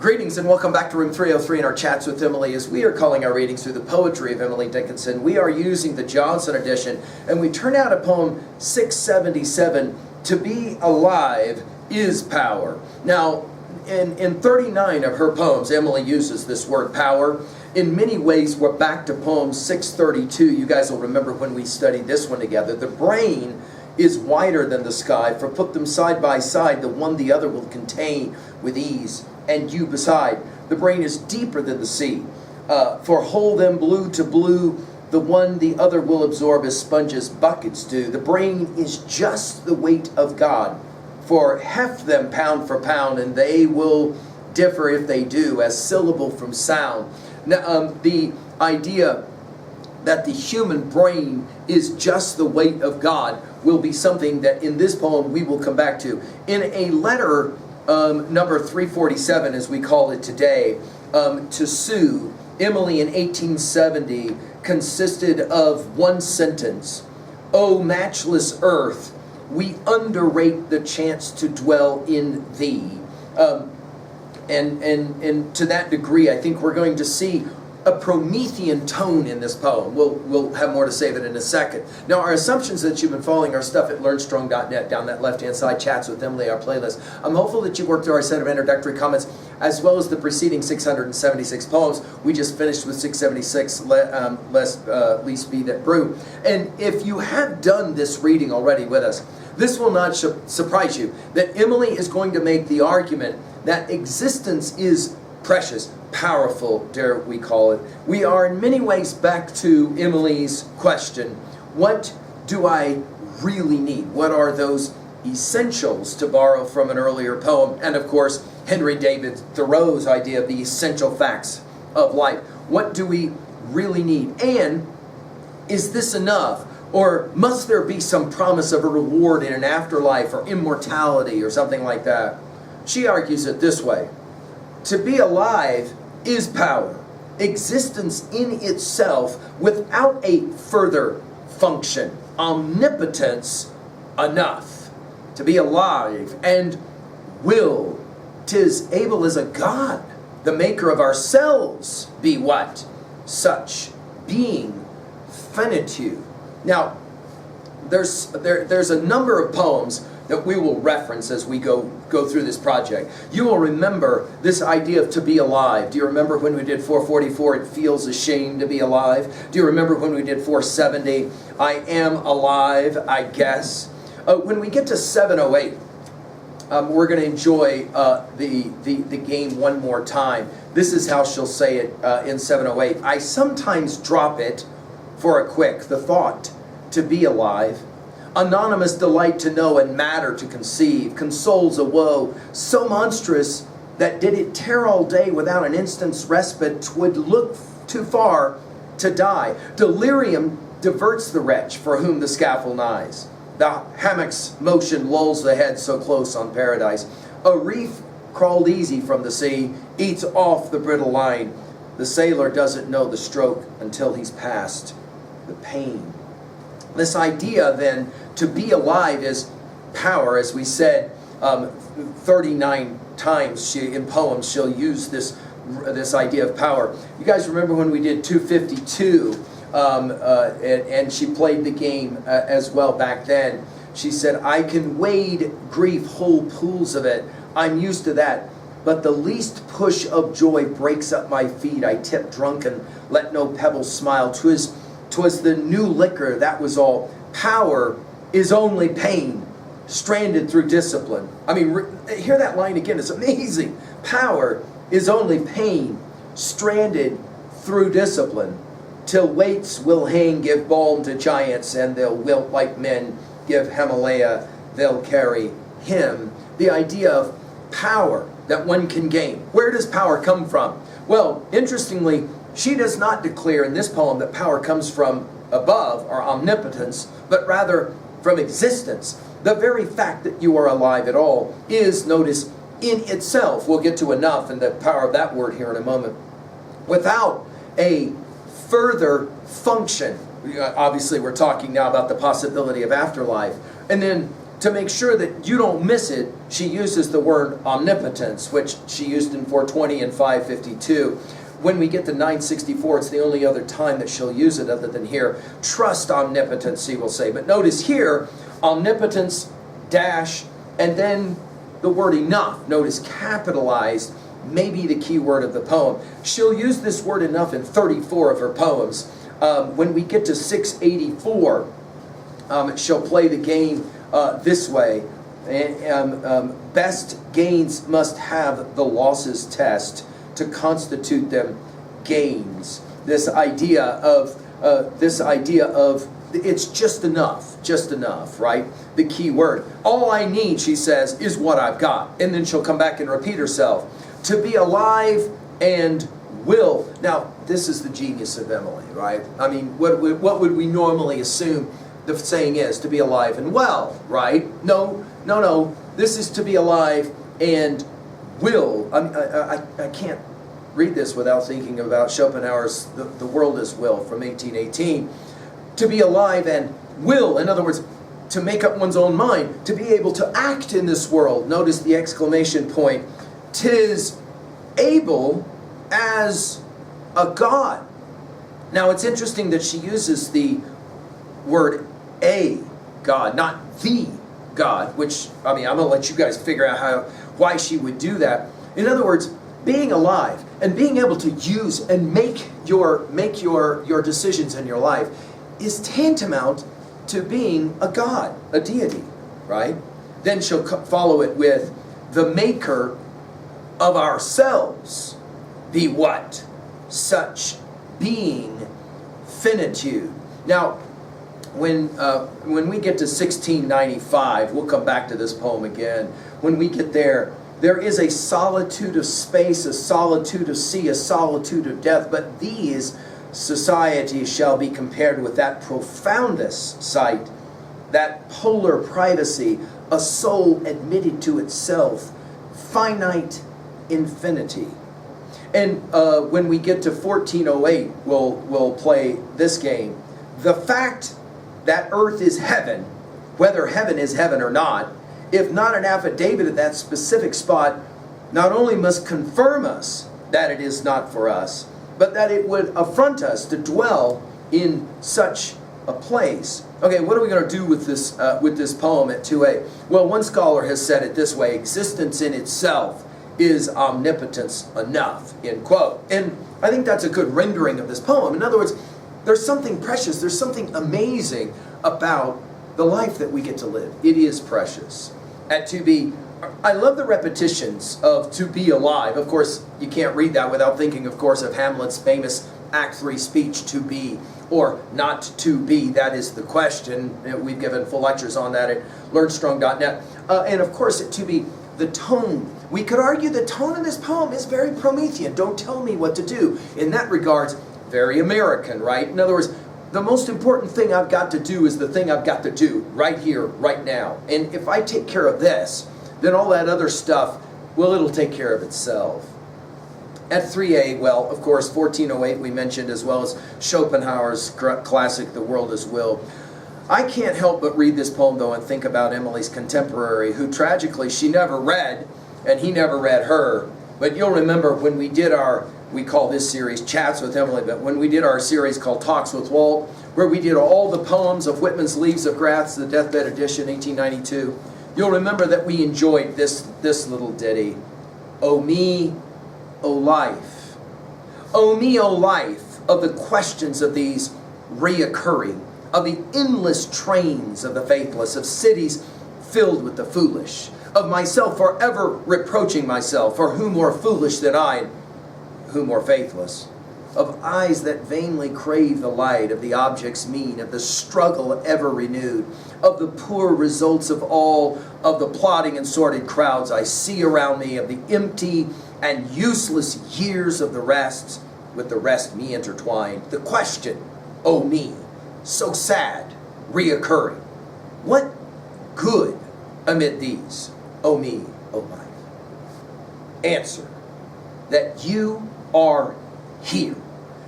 Greetings and welcome back to Room 303 in our chats with Emily. As we are calling our readings through the poetry of Emily Dickinson, we are using the Johnson edition, and we turn out a poem 677, To Be Alive is Power. Now, in 39 of her poems, Emily uses this word power. In many ways, we're back to poem 632. You guys will remember when we studied this one together. The brain is wider than the sky, for put them side by side, the one the other will contain with ease, and you beside. The brain is deeper than the sea, for hold them blue to blue, the one the other will absorb as sponges buckets do. The brain is just the weight of God, for heft them pound for pound, and they will differ if they do, as syllable from sound. Now, the idea that the human brain is just the weight of God will be something that in this poem we will come back to. In a letter, number 347 as we call it today, to Sue, Emily in 1870 consisted of one sentence: "O matchless earth, we underrate the chance to dwell in thee." And to that degree, I think we're going to see a Promethean tone in this poem. We'll have more to say of it in a second. Now, our assumptions that you've been following our stuff at learnstrong.net, down that left-hand side, Chats with Emily, our playlist. I'm hopeful that you worked through our set of introductory comments, as well as the preceding 676 poems. We just finished with 676, Least Be That Brew. And if you have done this reading already with us, this will not surprise you that Emily is going to make the argument that existence is precious, powerful, dare we call it. We are in many ways back to Emily's question: what do I really need? What are those essentials, to borrow from an earlier poem? And of course, Henry David Thoreau's idea of the essential facts of life. What do we really need? And is this enough? Or must there be some promise of a reward in an afterlife or immortality or something like that? She argues it this way: to be alive is power, existence in itself without a further function, omnipotence enough. To be alive and will, 'tis able as a god, the maker of ourselves, be what? Such being finitude. Now, there's a number of poems that we will reference as we go through this project. You will remember this idea of to be alive. Do you remember when we did 444, it feels ashamed to be alive? Do you remember when we did 470, I am alive, I guess? When we get to 708, we're going to enjoy the game one more time. This is how she'll say it in 708. I sometimes drop it for a quick, the thought to be alive. Anonymous delight to know and matter to conceive consoles a woe so monstrous that did it tear all day without an instant's respite, 'twould look too far to die. Delirium diverts the wretch for whom the scaffold lies. The hammock's motion lulls the head so close on paradise. A reef crawled easy from the sea eats off the brittle line. The sailor doesn't know the stroke until he's past the pain. This idea, then, to be alive is power. As we said, 39 times in poems she'll use this idea of power. You guys remember when we did 252, and she played the game as well back then. She said, I can wade grief whole pools of it. I'm used to that. But the least push of joy breaks up my feet. I tip drunken, let no pebbles smile. 'Twas the new liquor, that was all. Power is only pain, stranded through discipline. I mean, hear that line again, it's amazing. Power is only pain, stranded through discipline. Till weights will hang, give balm to giants, and they'll wilt like men, give Himalaya, they'll carry him. The idea of power that one can gain. Where does power come from? Well, interestingly, she does not declare in this poem that power comes from above, or omnipotence, but rather from existence. The very fact that you are alive at all is, notice, in itself. We'll get to enough and the power of that word here in a moment. Without a further function. Obviously, we're talking now about the possibility of afterlife. And then to make sure that you don't miss it, she uses the word omnipotence, which she used in 420 and 552. When we get to 964, it's the only other time that she'll use it other than here. Trust omnipotency, we'll say. But notice here, omnipotence, dash, and then the word enough. Notice capitalized, may be the key word of the poem. She'll use this word enough in 34 of her poems. When we get to 684, she'll play the game this way. Best gains must have the losses test to constitute them gains. This idea of it's just enough, right? The key word. All I need, she says, is what I've got. And then she'll come back and repeat herself. To be alive and will. Now, this is the genius of Emily, right? I mean, what would we normally assume the saying is? To be alive and well, right? No. This is to be alive and will. I can't read this without thinking about Schopenhauer's The World is Will from 1818. To be alive and will. In other words, to make up one's own mind. To be able to act in this world. Notice the exclamation point. 'Tis able as a God. Now it's interesting that she uses the word a God, not the God, which, I mean, I'm going to let you guys figure out why she would do that. In other words, being alive and being able to use and make your decisions in your life is tantamount to being a God, a deity, right? Then she'll follow it with the maker of ourselves. Be what? Such being finitude. Now, when we get to 1695, we'll come back to this poem again. When we get there, there is a solitude of space, a solitude of sea, a solitude of death, but these societies shall be compared with that profoundest sight, that polar privacy, a soul admitted to itself, finite infinity. And when we get to 1408, we'll play this game. The fact that earth is heaven, whether heaven is heaven or not, if not an affidavit at that specific spot, not only must confirm us that it is not for us, but that it would affront us to dwell in such a place. Okay, what are we going to do with this poem at 2a? Well, one scholar has said it this way: existence in itself is omnipotence enough, end quote. And I think that's a good rendering of this poem. In other words, there's something precious, there's something amazing about the life that we get to live. It is precious. At 2b, I love the repetitions of to be alive. Of course, you can't read that without thinking, of course, of Hamlet's famous Act 3 speech, to be or not to be. That is the question. We've given full lectures on that at learnstrong.net. And of course, at 2b, the tone. We could argue the tone of this poem is very Promethean. Don't tell me what to do. In that regard, very American, right? In other words, the most important thing I've got to do is the thing I've got to do right here, right now. And if I take care of this, then all that other stuff, well, it'll take care of itself. At 3a, well, of course, 1408 we mentioned, as well as Schopenhauer's classic, The World is Will. I can't help but read this poem, though, and think about Emily's contemporary, who tragically she never read, and he never read her. But you'll remember when we did we call this series Chats with Emily, but when we did our series called Talks with Walt, where we did all the poems of Whitman's Leaves of Grass, the Deathbed Edition, 1892, you'll remember that we enjoyed this little ditty. O me, O life. O me, O life, of the questions of these reoccurring, of the endless trains of the faithless, of cities filled with the foolish, of myself forever reproaching myself, for who more foolish than I, who more faithless, of eyes that vainly crave the light, of the object's mean, of the struggle ever renewed, of the poor results of all, of the plotting and sordid crowds I see around me, of the empty and useless years of the rest, with the rest me intertwined. The question, oh me, so sad, reoccurring, what good amid these, oh me, oh life? Answer, that you are here,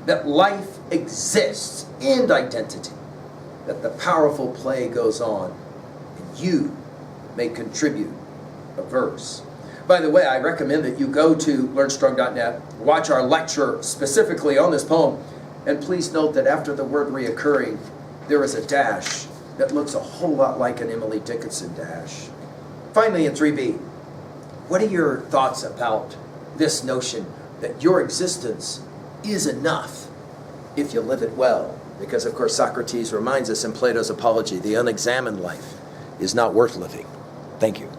that life exists and identity, that the powerful play goes on, and you may contribute a verse. By the way, I recommend that you go to learnstrong.net, watch our lecture specifically on this poem, and please note that after the word reoccurring, there is a dash that looks a whole lot like an Emily Dickinson dash. Finally, in 3b, what are your thoughts about this notion that your existence is enough if you live it well? Because, of course, Socrates reminds us in Plato's Apology, the unexamined life is not worth living. Thank you.